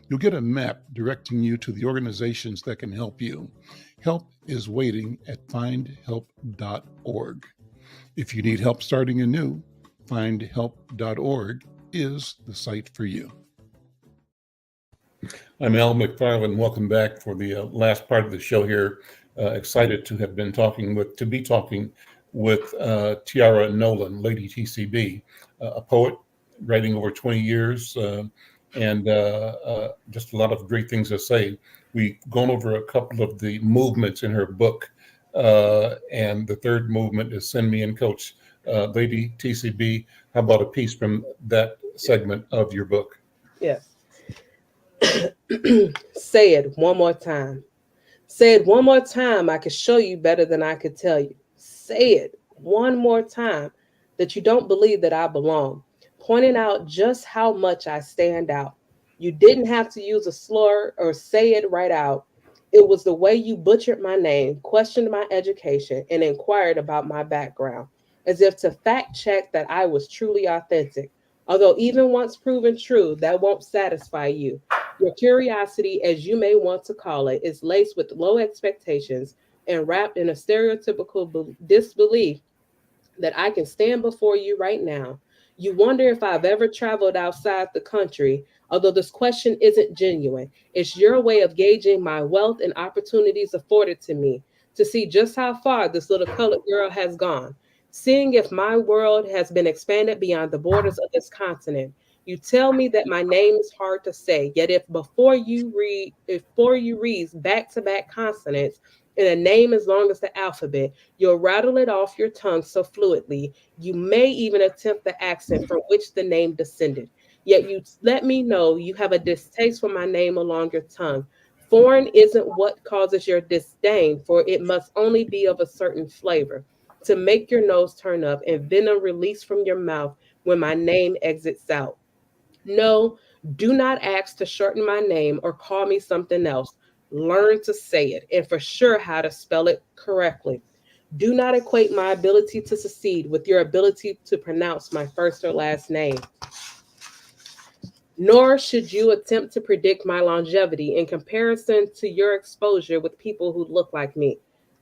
You'll get a map directing you to the organizations that can help you. Help is waiting at findhelp.org. If you need help starting anew, findhelp.org is the site for you. I'm Al McFarlane. Welcome back for the last part of the show here. Excited to be talking with Tiara Nolen, Lady TCB, a poet writing over 20 years, and just a lot of great things to say. We've gone over a couple of the movements in her book, and the third movement is Send Me in Coach. Lady TCB, how about a piece from that segment of your book? Yes. Say it one more time. Say it one more time. I could show you better than I could tell you. Say it one more time that you don't believe that I belong, pointing out just how much I stand out. You didn't have to use a slur or say it right out. It was the way you butchered my name, questioned my education, and inquired about my background, as if to fact check that I was truly authentic. Although, even once proven true, that won't satisfy you. Your curiosity, as you may want to call it, is laced with low expectations and wrapped in a stereotypical disbelief that I can stand before you right now. You wonder if I've ever traveled outside the country, although this question isn't genuine. It's your way of gauging my wealth and opportunities afforded to me to see just how far this little colored girl has gone, seeing if my world has been expanded beyond the borders of this continent. You tell me that my name is hard to say, yet if before you read back-to-back consonants in a name as long as the alphabet, you'll rattle it off your tongue so fluidly, you may even attempt the accent from which the name descended. Yet you let me know you have a distaste for my name along your tongue. Foreign isn't what causes your disdain, for it must only be of a certain flavor to make your nose turn up and venom release from your mouth when my name exits out. No, do not ask to shorten my name or call me something else. Learn to say it and for sure how to spell it correctly. Do not equate my ability to succeed with your ability to pronounce my first or last name. Nor should you attempt to predict my longevity in comparison to your exposure with people who look like me.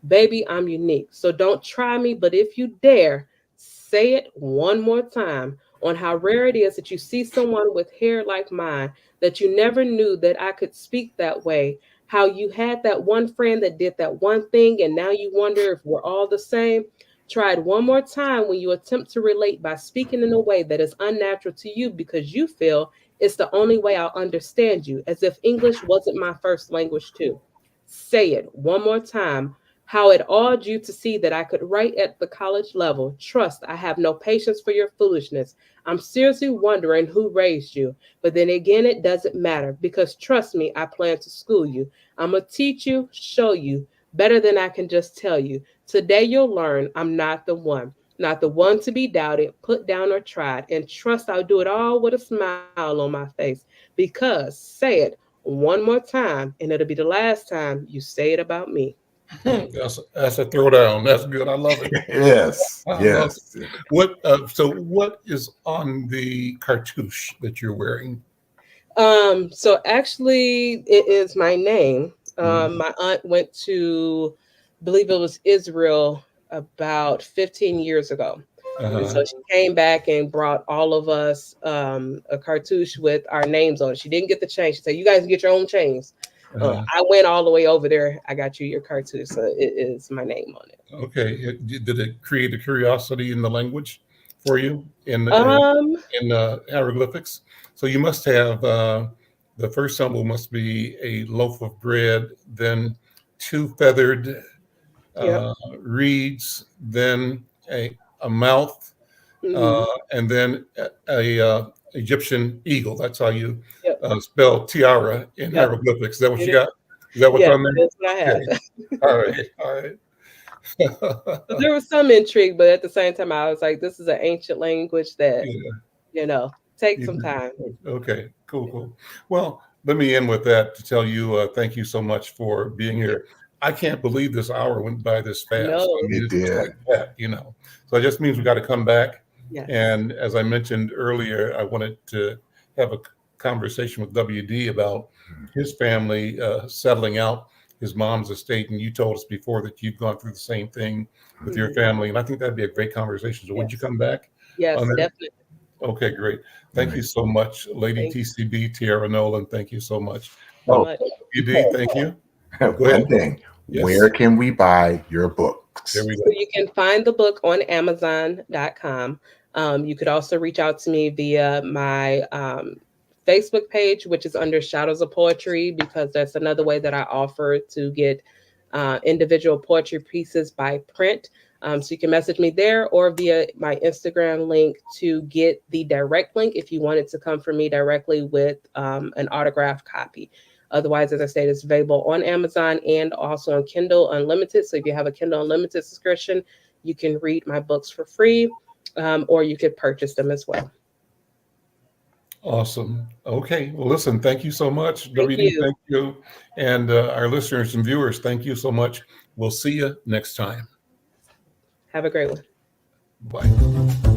Baby, I'm unique, so don't try me, but if you dare, say it one more time on how rare it is that you see someone with hair like mine, that you never knew that I could speak that way, how you had that one friend that did that one thing, and now you wonder if we're all the same. Try it one more time when you attempt to relate by speaking in a way that is unnatural to you because you feel it's the only way I'll understand you, as if English wasn't my first language, too. Say it one more time. How it awed you to see that I could write at the college level. Trust, I have no patience for your foolishness. I'm seriously wondering who raised you. But then again, it doesn't matter because trust me, I plan to school you. I'm going to teach you, show you, better than I can just tell you. Today you'll learn I'm not the one. Not the one to be doubted, put down, or tried. And trust I'll do it all with a smile on my face. Because, say it one more time, and it'll be the last time you say it about me. That's a throwdown. That's good. I love it. Yes, I love yes. it. So what is on the cartouche that you're wearing? So actually, it is my name. My aunt went to, I believe it was Israel about 15 years ago. And Uh-huh. so she came back and brought all of us a cartouche with our names on it. She didn't get the chain. She said, "You guys can get your own chains." Uh-huh. I went all the way over there. I got you your cartouche. So it is my name on it. Okay. Did it create a curiosity in the language for you Um, in hieroglyphics? So you must have the first symbol must be a loaf of bread, then two feathered yep. reeds, then a mouth, Hmm. and then a Egyptian eagle. That's how you Yep. spell tiara in Yep. hieroglyphics. Is that what It you is. got? Is that what's Yeah, on there? that's what I have. Okay. All right. All So right. there was some intrigue, but at the same time, I was like, this is an ancient language that, Yeah. you know. Take some time. Okay, cool. Well, let me end with that to tell you thank you so much for being here. I can't believe this hour went by this fast. No. I mean, It it's just did. like that, So it just means we got to come back. Yes. And as I mentioned earlier, I wanted to have a conversation with WD about his family settling out his mom's estate. And you told us before that you've gone through the same thing with your family. And I think that'd be a great conversation. So would you come back? Yes, on that? definitely. Okay, great. Thank you so much, Lady Thank you. TCB, Tiara Nolen. Thank you so much. So much. WD, thank you. One thing. Yes. Where can we buy your books? There we go. So you can find the book on Amazon.com. You could also reach out to me via my Facebook page, which is under Shadows of Poetry, because that's another way that I offer to get individual poetry pieces by print. So you can message me there or via my Instagram link to get the direct link if you wanted to come from me directly with an autographed copy. Otherwise, as I said, it's available on Amazon and also on Kindle Unlimited. So if you have a Kindle Unlimited subscription, you can read my books for free, or you could purchase them as well. Awesome. Okay. Well, listen, thank you so much. Thank WD, you. thank you. And our listeners and viewers, thank you so much. We'll see you next time. Have a great one. Bye.